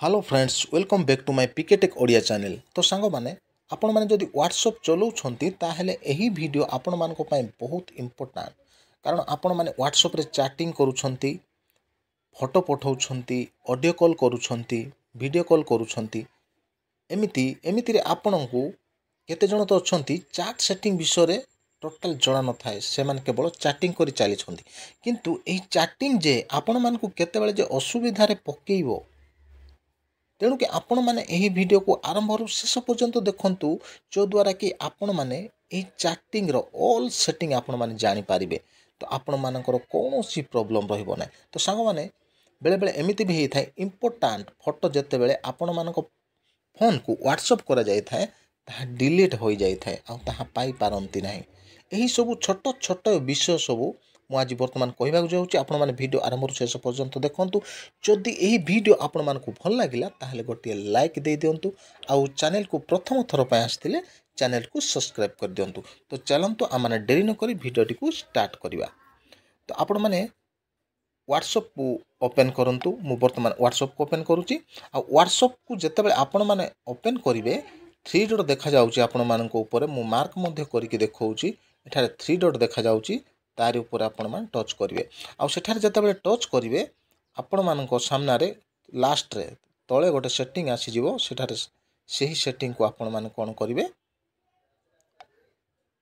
Hello friends welcome back to my पिकेटेक Odia channel. तो song माने आपण माने जदि व्हाट्सएप चलाउछंती ताहेले एही वीडियो आपण मानको पय बहुत इंपोर्टेंट। कारण आपण माने व्हाट्सएप रे चैटिंग करूछंती, फोटो पठाउछंती, ऑडियो कॉल करूछंती, वीडियो कॉल करूछंती। एमिति एमिति रे आपणको केते जण तो अछंती चैट सेटिंग विषय रे टोटल जणा न थाए, से माने केवल चैटिंग करी चली छंती। किंतु एही चैटिंग जे आपण मानको केते बेले जे असुविधा रे पकेइबो, तेणु कि आपण माने एही वीडियो को आरंभ शेष पर्यंत देखंतु, जो द्वारा कि आपण माने एही चैटिंग रो ऑल सेटिंग आपण माने जानि पारिबे। तो आपण मानकर कोनोसी प्रॉब्लम रहइबो नै। तो सांग माने बेले बेले एमिति भी हेइ थाए, इंपोर्टेंट फोटो जते बेले आपण मानक फोन को व्हाट्सएप करा जाय थाए ताहा डिलीट हो जाय थाए आ ताहा पाई पारंती नाही। एही सब छोट छोट विषय सब मु आज वर्तमान कहबाक जाऊँगी। आपण माने वीडियो आरंभ शेष पर्यंत देखंतु। जदि एही वीडियो आपण मानकु भल लागिला ताहले गोटे लाइक दे दियंतु, आउ चैनल को प्रथम थर पय आस्थिले चैनल को सब्सक्राइब कर दियंतु। तो चलंतु आमने डेरी न करी वीडियोटी को स्टार्ट करिवा। तो आपण माने व्हाट्सएप को ओपन करंतु। मु वर्तमान व्हाट्सएप को ओपन करूची। आ व्हाट्सएप को जते बेले आपण माने ओपन करिवे, थ्री डॉट देखा जाउची आपण मानक ऊपर। मु मार्क मध्ये करिके देखौची, एठारे थ्री डॉट देखा जाउची, तारि ऊपर आपण मान टच करिवे। आ सेठारे जते बेले टच करिवे, आपण मानक सामना रे लास्ट रे तळे गोटे सेटिंग आसी जिवो। सेठारे सेही सेटिंग को आपण मान कोन करिवे,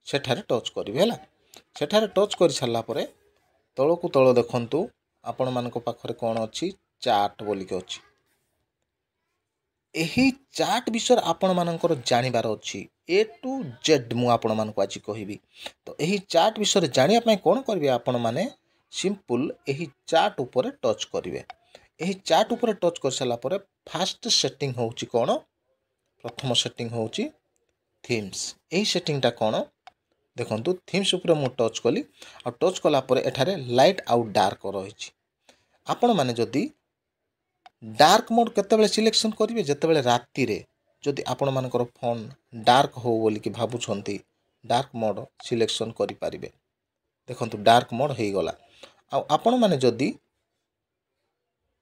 सेठारे टच करिवे हला। सेठारे टच करि सारला परे तळकु तळ देखंतु, आपण मानक पाखरे कोन अछि, चैट बोली के अछि। एही चैट विषय आपण मानकर जानिबार अछि, ए टू जेड मु आपण मानक आज कहिबी। तो एही चैट विषय जानिया पय कोन करबे, आपण माने सिंपल एही चैट ऊपर टच करिवे। एही चैट ऊपर टच कर साला परे फर्स्ट सेटिंग होउची कोन, प्रथम सेटिंग होउची थीम्स। एही सेटिंग ता कोन देखंतु, थीम्स ऊपर मु टच कली। आ टच कला परे एठारे लाइट आउ डार्क रहिछि। आपण माने जदि डार्क मोड केतेबेले सिलेक्शन करिवे, जेतेबेले राति रे जदि आपण मानकर फोन डार्क हो बोली कि भाबुछंती, डार्क मोड सिलेक्शन करि पारिबे। देखंतु डार्क मोड हेइ गला। आ आपण माने जदि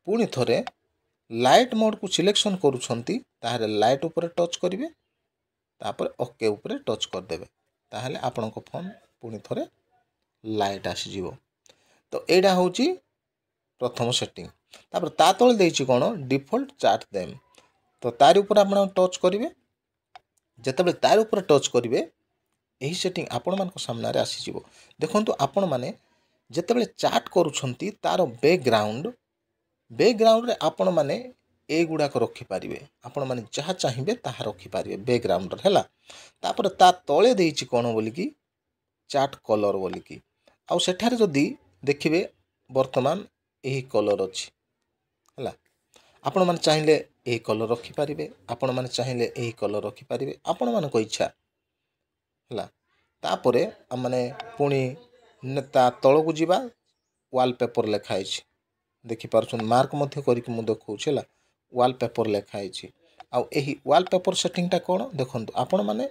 पुणी थरे लाइट मोड को सिलेक्शन करूछंती, ताहारे लाइट ऊपर टच करिवे, तापर ओके ऊपर टच कर देबे, ताहाले आपनको फोन पुणी थरे लाइट आसी जिवो। तो एडा होउची प्रथम सेटिंग। तापर ता तळे देइछि कोन, डिफॉल्ट चैट देम। तो तार ऊपर आपण टच करिवे। जेतेबेले तार ऊपर टच करिवे, एही सेटिंग आपण मानक सामना रे आसी जिवो। देखंतु आपण माने जेतेबेले चैट करूछंती, तार बैकग्राउंड रे आपण माने ए गुडा को रखि पारिवे। आपण माने जहा चाहिबे ताहा रखि पारिवे बैकग्राउंड रे हला। तापर ता तळे देइछि कोन बोली कि चैट कलर बोली कि। आ सेठारे जदि देखिबे वर्तमान एही कलर अछि हला। आपण माने चाहिए एही कलर रखि पारिवे, आपण माने चाहिए एही कलर रखि पारिवे, आपण मानक इच्छा हला। तापरे माने पुणी ता तळकु जिबा, वॉलपेपर लेखा आइछि देखि पारछन। मार्क मध्ये करिक मु देखौछि हला, वॉलपेपर लेखा आइछि। आ एही वॉलपेपर सेटिंग ता कोन देखंतु, आपण माने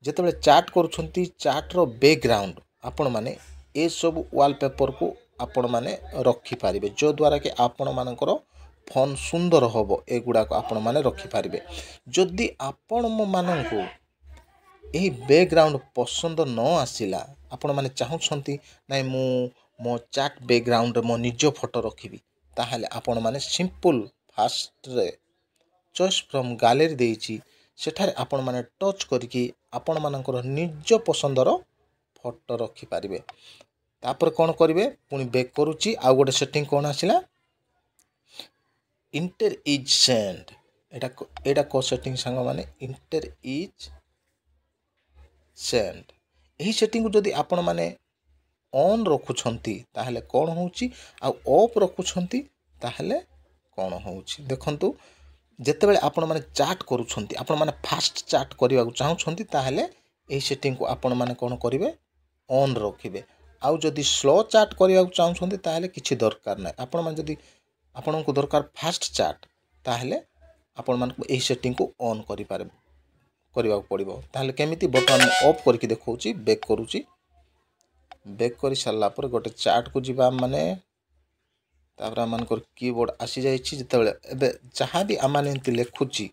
जेतेबेले चैट करूछंती, चैट रो बैकग्राउंड आपण माने ए सब वॉलपेपर को आपण माने रखि पारिबे, जो द्वारा कि आपण मानकर फोन सुंदर होबो। ए गुडा को आपण माने रखि पारिबे। जदि आपण माननको एही बैकग्राउंड पसंद न आसिला, आपण माने चाहुछंती नै मु मो चैट बैकग्राउंड मो निज फोटो रखिबी, ताहाले आपण माने सिंपल फास्ट रे चॉइस फ्रॉम गैलरी देइछि, सेठारे आपण माने टच करिकि आपण मानकर निज पसंदर फोटो रखि पारिबे। तापर कोन करिवे, पुणी बैक करूची। आ गोटे सेटिंग कोन आसिला, इंटर इज सेंड। एटा को सेटिंग संग माने इंटर इज सेंड। एही सेटिंग को जदि आपण माने ऑन रखुछंती ताहले कोन होउची, आ ऑफ रखुछंती ताहले कोन होउची। देखंतु जेतेबेले आपण माने चैट करूछंती, आपण माने फास्ट चैट करिवा को चाहुछंती, ताहले एही सेटिंग को आपण माने कोन करिवे, ऑन रखिबे। आउ जदि स्लो चैट करिवा को चाहुछंती, ताहले किछि दरकार नै। आपण माने जदि आपण को दरकार फास्ट चैट, ताहले आपण मान एही सेटिंग को ऑन करि पारे करिवा पड़िबो। ताहले केमिति बटन ऑफ करके देखौची, बैक करूची। बैक करि सारला पर गोटे चैट को जिबा, माने तापर आमर कीबोर्ड आसी जाइए जिते जहाँ भी आम लिखुची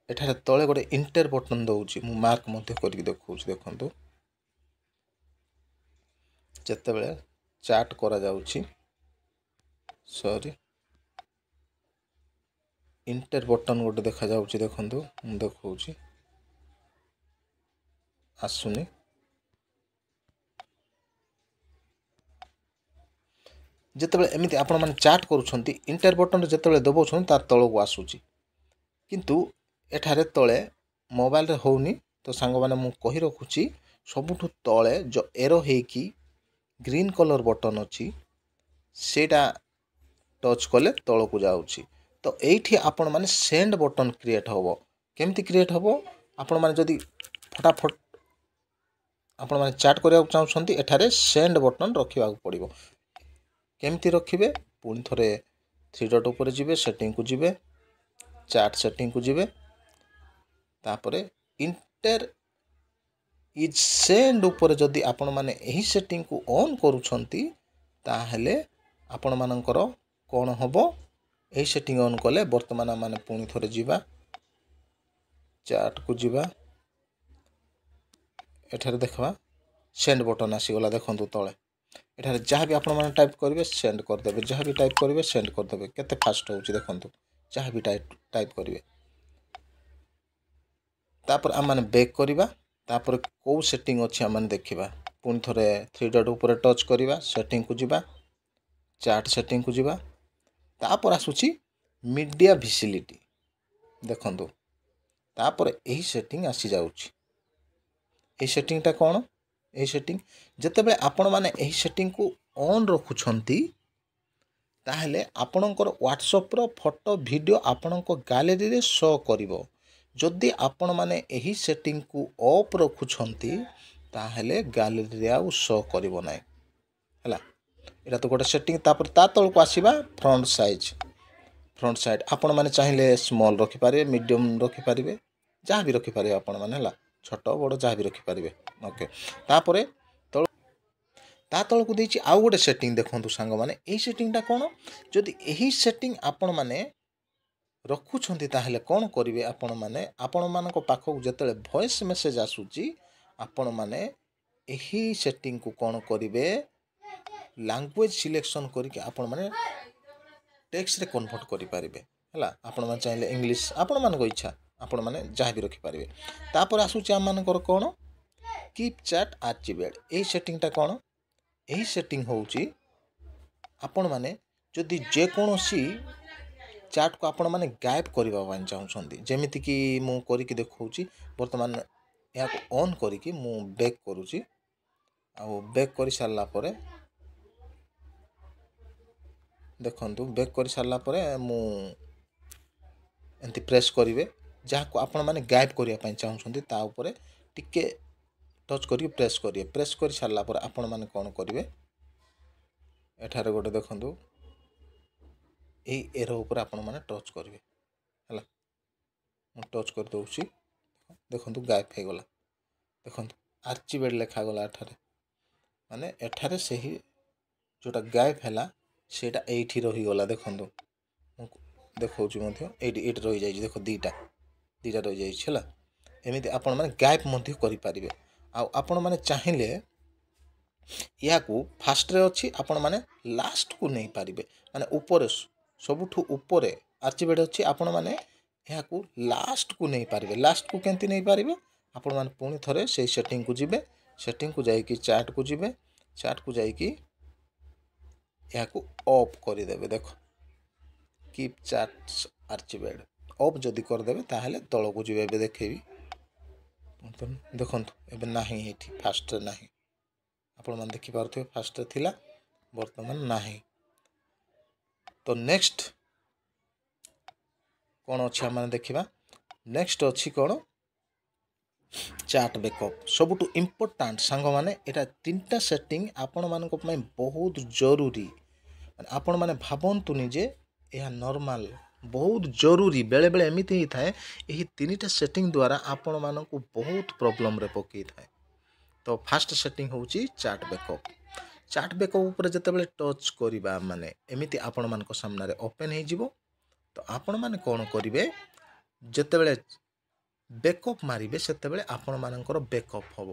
एठारे तले गोटे इंटर बटन दौची मु मार्क करके देखा देखु जिते चाट करा जाउची सॉरी इंटर बटन गोटे देखा जाउची देखु मु देखौची आसुनी जिते एमती आपण मैंने चाट करुँच इंटर बटन जिते दबाउं तार तल को आसूची किंतु एठारे तले मोबाइल रे होनी तो सांग मैंने मु कहि रखुची सबुठु तले जो एरो हेकी ग्रीन कलर बटन अच्छी सेटा टच कले तल को जाउची तो एठी आपण माने सेंड बटन क्रिएट होबो केमती क्रिएट होबो आपण माने जदी फटाफट आपण माने चैट करिया चाहउछंती एठारे सेंड बटन रखिबा पड़िबो केमती रखिबे पुणी थरे 3 डॉट ऊपर जिबे सेटिंग को जिबे चैट सेटिंग को जिबे तापरे इंटर इज सेंड ऊपर जदी आपण माने एही सेटिंग को ऑन करूछंती ताहेले आपण मानकर कोन होबो एही सेटिंग ऑन कले वर्तमान माने पुणी थरे जिबा चैट को जिबा एठारे देखबा सेंड बटन आसी गला देखंतु तळे एठारे जहाँ भी आपण माने टाइप करिवे सेंड कर देबे जहाँ भी टाइप करिवे सेंड कर देबे केते फास्ट होउची देखंतु जहाँ भी टाइप करिवे तापर हम माने बैक करिवा तापर को सेटिंग अछि हम माने देखिबा पुणी थरे 3 डॉट ऊपर टच करिवा सेटिंग को जिबा चैट सेटिंग को जिबा तापर आसुची मीडिया विजिबिलिटी देखंतु तापर एही सेटिंग आसी जाउची एही सेटिंग ता कोन एही सेटिंग जतेबेले आपण माने एही सेटिंग को ऑन रखुछंती ताहले आपणकर व्हाट्सएप रो फोटो वीडियो आपणको गैलरी रे शो करिवो जदि आपण माने एही सेटिंग को ऑफ रखुछंती ताहले गैलरी रे आउ शो करिवो नै हला एटा तो गोटे सेटिंग तापर ता तळ को आसीबा फ्रंट साइड आपण माने चाहिले स्मॉल रखि पारे मीडियम रखि पारिबे जहाँ भी रखि पारे आपण माने हला छोट बड़ जहाँ भी रखि पारिबे ओके तापरे तळ ता तळ को देछि आउ गोटे सेटिंग देखंतु सांग माने एही सेटिंग ता कोन जदि एही सेटिंग आपण माने रखुछंती ताहले कोन करिवे आपण मानको पाखक जतले वॉइस मेसेज आसुची आपण माने एही सेटिंग को कोन करिवे लैंग्वेज सिलेक्शन करके आपण माने टेक्स्ट रे कन्वर्ट करि पारिबे हला आपण माने चाहिले इंग्लिश आपण मानको इच्छा आपण माने जहाँ भी रखि पारिबे तापर आसुची हम मानकर कोन कीप चैट आर्चिवेड एही सेटिंग ता कोन एही सेटिंग होउची आपण माने जदि जे कोनोसी चैट को आपण माने गायब करबा पाइन चाहउछंती जेमिति कि मु करिकि देखौची वर्तमान या को ऑन करिकि मु बैक करूची आ बैक करि सारला परे देखंतु बैक करि सारला परे मु एंती प्रेस करिवे जहाँ को आपण माने गायब करिया पाइन चाहउछंती ता ऊपर टिके टच करिके प्रेस करि सारला परे आपण माने कोन करिवे एठारे गोटे देखंतु ए एरो ऊपर आपण माने टच करिवे हला मु टच कर दउची देखंतु गायब हे गला देखंतु आर्चिवेड लेखा गला एठारे माने एठारे सही जोटा गायब हैला सेटा एठी रही गला देखंतु देखौची मध्ये एठी रही जाई देखो दीटा रही जाई छला एमिति आपण माने गायब मध्ये करि पारिबे आ आपण माने चाहिले या को फास्ट रे अछि आपण माने लास्ट को नै पारिबे माने ऊपर सबुठु ऊपर आर्चिवेड अछि आपण माने या को लास्ट को नै पारिबे लास्ट को केंति नै पारिबे आपण माने पुणी थरे से सेटिंग को जिबे सेटिंग को जाई कि चैट को जिबे चैट को जाई कि या को ऑफ करि देबे देखो कीप चैट आर्चिवेड ऑफ जदि कर देबे ताहले तळ को जिबे बे देखेबी देखंतु एबे नाही एठी फास्ट नाही आपण मान देखि पारथि फास्ट थिला वर्तमान नाही तो नेक्स्ट कौन अच्छी आम देखा नेक्स्ट अच्छी कौन चैट बैकअप सबुठु इम्पोर्टाट सांग माने एटा 3टा सेटिंग आपण मानक पई बहुत जरूरी आपण माने भाबंतुनी जे यह नॉर्मल बहुत जरूरी बेले बेले एमिति ही थाए यही 3टा सेटिंग द्वारा आपण मानक बहुत प्रॉब्लम रे पकई थाए तो फास्ट सेटिंग होउची चैट बैकअप ଚାଟ୍ ବେକଅପ୍ ଉପରେ ଯେତେବେଳେ ଟଚ୍ କରିବା ମାନେ ଏମିତି ଆପଣମାନଙ୍କ ସାମ୍ନାରେ ଓପେନ୍ ହେଇଯିବ। ତ ଆପଣମାନେ କ'ଣ କରିବେ, ଯେତେବେଳେ ବେକଅପ୍ ମାରିବେ ସେତେବେଳେ ଆପଣମାନଙ୍କର ବେକଅପ୍ ହେବ।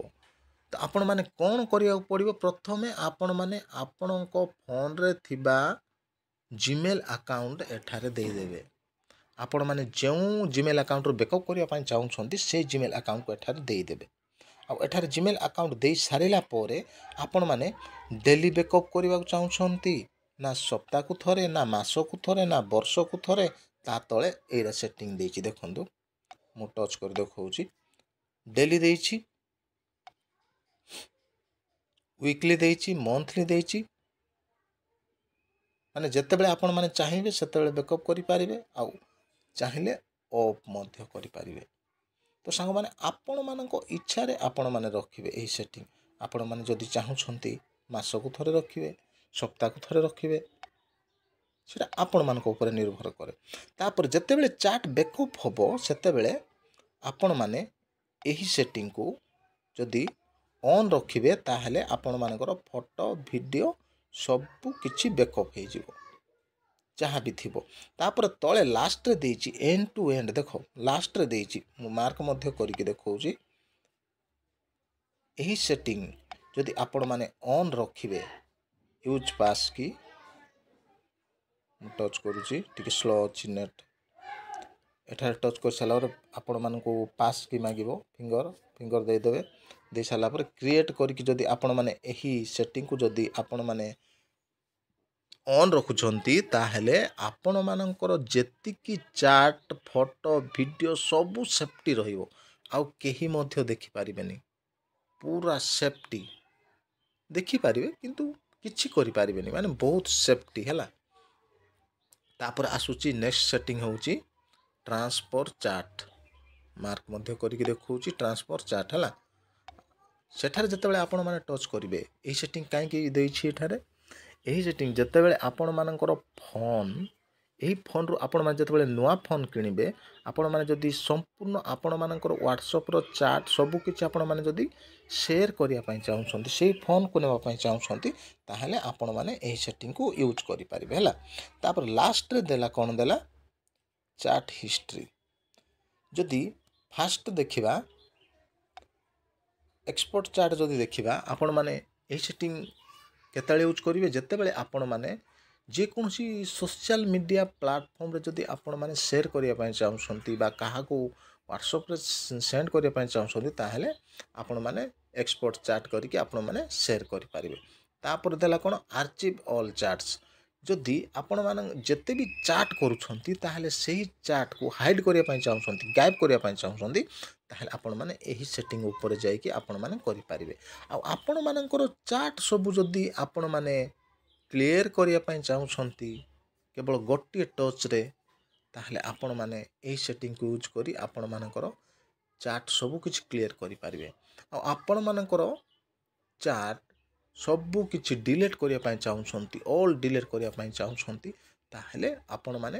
ତ ଆପଣମାନେ କ'ଣ କରିବାକୁ ପଡ଼ିବ, ପ୍ରଥମେ ଆପଣମାନେ ଆପଣଙ୍କ ଫୋନ୍ରେ ଥିବା ଜିମେଲ୍ ଆକାଉଣ୍ଟ ଏଠାରେ ଦେଇଦେବେ। ଆପଣମାନେ ଯେଉଁ ଜିମେଲ୍ ଆକାଉଣ୍ଟରୁ ବେକଅପ୍ କରିବା ପାଇଁ ଚାହୁଁଛନ୍ତି ସେଇ ଜିମେଲ୍ ଆକାଉଣ୍ଟକୁ ଏଠାରେ ଦେଇଦେବେ। ଆଉ ଏଠାରେ ଜିମେଲ୍ ଆକାଉଣ୍ଟ ଦେଇ ସାରିଲା ପରେ ଆପଣମାନେ ଡେଲି ବେକଅପ୍ କରିବାକୁ ଚାହୁଁଛନ୍ତି, ନା ସପ୍ତାହକୁ ଥରେ, ନା ମାସକୁ ଥରେ, ନା ବର୍ଷକୁ ଥରେ, ତା ତଳେ ଏଇଟା ସେଟିଂ ଦେଇଛି। ଦେଖନ୍ତୁ ମୁଁ ଟଚ୍ କରି ଦେଖାଉଛି। ଡେଲି ଦେଇଛି, ୱିକଲି ଦେଇଛି, ମନ୍ଥଲି ଦେଇଛି। ମାନେ ଯେତେବେଳେ ଆପଣମାନେ ଚାହିଁବେ ସେତେବେଳେ ବେକଅପ୍ କରିପାରିବେ, ଆଉ ଚାହିଁଲେ ଅଫ୍ ମଧ୍ୟ କରିପାରିବେ। ତ ସାଙ୍ଗମାନେ ଆପଣମାନଙ୍କ ଇଚ୍ଛାରେ ଆପଣମାନେ ରଖିବେ ଏହି ସେଟିଂ। ଆପଣମାନେ ଯଦି ଚାହୁଁଛନ୍ତି ମାସକୁ ଥରେ ରଖିବେ, ସପ୍ତାହକୁ ଥରେ ରଖିବେ, ସେଇଟା ଆପଣମାନଙ୍କ ଉପରେ ନିର୍ଭର କରେ। ତାପରେ ଯେତେବେଳେ ଚାଟ୍ ବେକଅପ୍ ହେବ ସେତେବେଳେ ଆପଣମାନେ ଏହି ସେଟିଂକୁ ଯଦି ଅନ୍ ରଖିବେ ତାହେଲେ ଆପଣମାନଙ୍କର ଫଟୋ ଭିଡ଼ିଓ ସବୁ କିଛି ବେକଅପ୍ ହେଇଯିବ, ଯାହା ବି ଥିବ। ତାପରେ ତଳେ ଲାଷ୍ଟରେ ଦେଇଛି ଏଣ୍ଡ ଟୁ ଏଣ୍ଡ। ଦେଖ ଲାଷ୍ଟରେ ଦେଇଛି, ମୁଁ ମାର୍କ ମଧ୍ୟ କରିକି ଦେଖାଉଛି। ଏହି ସେଟିଂ ଯଦି ଆପଣମାନେ ଅନ୍ ରଖିବେ, ୟୁଜ୍ ପାସ୍ କି ମୁଁ ଟଚ୍ କରୁଛି, ଟିକେ ସ୍ଲୋ ଅଛି ନେଟ୍। ଏଠାରେ ଟଚ୍ କରିସାରିଲା ପରେ ଆପଣମାନଙ୍କୁ ପାସ୍ କି ମାଗିବ, ଫିଙ୍ଗର ଦେଇଦେବେ। ଦେଇ ସାରିଲା ପରେ କ୍ରିଏଟ୍ କରିକି ଯଦି ଆପଣମାନେ ଏହି ସେଟିଂକୁ ଯଦି ଆପଣମାନେ ଅନ୍ ରଖୁଛନ୍ତି ତାହେଲେ ଆପଣମାନଙ୍କର ଯେତିକି ଚାଟ୍, ଫଟୋ, ଭିଡ଼ିଓ ସବୁ ସେଫ୍ଟି ରହିବ। ଆଉ କେହି ମଧ୍ୟ ଦେଖିପାରିବେନି, ପୁରା ସେଫ୍ଟି। ଦେଖିପାରିବେ କିନ୍ତୁ କିଛି କରିପାରିବେନି, ମାନେ ବହୁତ ସେଫ୍ଟି ହେଲା। ତାପରେ ଆସୁଛି ନେକ୍ସଟ ସେଟିଂ ହେଉଛି ଟ୍ରାନ୍ସଫର୍ ଚାଟ୍। ମାର୍କ ମଧ୍ୟ କରିକି ଦେଖାଉଛି ଟ୍ରାନ୍ସଫର୍ ଚାଟ୍ ହେଲା। ସେଠାରେ ଯେତେବେଳେ ଆପଣମାନେ ଟଚ୍ କରିବେ, ଏହି ସେଟିଂ କାହିଁକି ଦେଇଛି ଏଠାରେ, ଏହି ସେଟିଂ ଯେତେବେଳେ ଆପଣମାନଙ୍କର ଫୋନ୍, ଏହି ଫୋନ୍ରୁ ଆପଣମାନେ ଯେତେବେଳେ ନୂଆ ଫୋନ୍ କିଣିବେ, ଆପଣମାନେ ଯଦି ସମ୍ପୂର୍ଣ୍ଣ ଆପଣମାନଙ୍କର ହ୍ୱାଟ୍ସଆପ୍ର ଚାଟ୍ ସବୁକିଛି ଆପଣମାନେ ଯଦି ସେୟାର କରିବା ପାଇଁ ଚାହୁଁଛନ୍ତି, ସେଇ ଫୋନ୍କୁ ନେବା ପାଇଁ ଚାହୁଁଛନ୍ତି, ତାହେଲେ ଆପଣମାନେ ଏହି ସେଟିଂକୁ ୟୁଜ୍ କରିପାରିବେ ହେଲା। ତାପରେ ଲାଷ୍ଟରେ ଦେଲା କ'ଣ ଦେଲା, ଚାଟ୍ ହିଷ୍ଟ୍ରି। ଯଦି ଫାଷ୍ଟ ଦେଖିବା ଏକ୍ସପୋର୍ଟ ଚାଟ୍, ଯଦି ଦେଖିବା ଆପଣମାନେ ଏହି ସେଟିଂ କେତେବେଳେ ୟୁଜ୍ କରିବେ, ଯେତେବେଳେ ଆପଣମାନେ ଯେକୌଣସି ସୋସିଆଲ ମିଡ଼ିଆ ପ୍ଲାଟଫର୍ମରେ ଯଦି ଆପଣମାନେ ସେୟାର କରିବା ପାଇଁ ଚାହୁଁଛନ୍ତି ବା କାହାକୁ ହ୍ୱାଟ୍ସଆପ୍ରେ ସେଣ୍ଡ କରିବା ପାଇଁ ଚାହୁଁଛନ୍ତି, ତାହେଲେ ଆପଣମାନେ ଏକ୍ସପୋର୍ଟ ଚାଟ୍ କରିକି ଆପଣମାନେ ସେୟାର କରିପାରିବେ। ତାପରେ ଦେଲା କ'ଣ, ଆର୍ଚିଭ୍ ଅଲ୍ ଚାଟ୍ସ। ଯଦି ଆପଣମାନେ ଯେତେ ବି ଚାଟ୍ କରୁଛନ୍ତି ତାହେଲେ ସେହି ଚାଟ୍କୁ ହାଇଡ଼୍ କରିବା ପାଇଁ ଚାହୁଁଛନ୍ତି, ଗାୟବ କରିବା ପାଇଁ ଚାହୁଁଛନ୍ତି, ତାହେଲେ ଆପଣମାନେ ଏହି ସେଟିଂ ଉପରେ ଯାଇକି ଆପଣମାନେ କରିପାରିବେ। ଆଉ ଆପଣମାନଙ୍କର ଚାଟ୍ ସବୁ ଯଦି ଆପଣମାନେ କ୍ଲିୟର କରିବା ପାଇଁ ଚାହୁଁଛନ୍ତି କେବଳ ଗୋଟିଏ ଟଚ୍ରେ, ତାହେଲେ ଆପଣମାନେ ଏହି ସେଟିଂକୁ ୟୁଜ୍ କରି ଆପଣମାନଙ୍କର ଚାଟ୍ ସବୁ କିଛି କ୍ଲିୟର କରିପାରିବେ। ଆଉ ଆପଣମାନଙ୍କର ଚାଟ୍ ସବୁ କିଛି ଡିଲିଟ୍ କରିବା ପାଇଁ ଚାହୁଁଛନ୍ତି, ଅଲ୍ ଡିଲିଟ୍ କରିବା ପାଇଁ ଚାହୁଁଛନ୍ତି, ତାହେଲେ ଆପଣମାନେ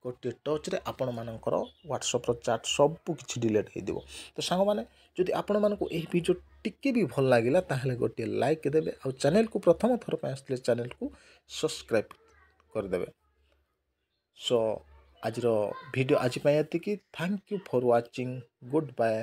ଗୋଟିଏ ଟଚ୍ରେ ଆପଣମାନଙ୍କର ହ୍ୱାଟ୍ସଆପ୍ର ଚାଟ୍ ସବୁ କିଛି ଡିଲିଟ୍ ହେଇଯିବ। ତ ସାଙ୍ଗମାନେ ଯଦି ଆପଣମାନଙ୍କୁ ଏହି ଭିଡ଼ିଓ ଟିକେ ବି ଭଲ ଲାଗିଲା ତାହେଲେ ଗୋଟିଏ ଲାଇକ୍ ଦେବେ, ଆଉ ଚ୍ୟାନେଲକୁ ପ୍ରଥମ ଥର ପାଇଁ ଆସିଥିଲେ ଚ୍ୟାନେଲକୁ ସବସ୍କ୍ରାଇବ୍ କରିଦେବେ। ସୋ ଆଜିର ଭିଡ଼ିଓ ଆଜି ପାଇଁ ଏତିକି। Thank you for watching. Good bye.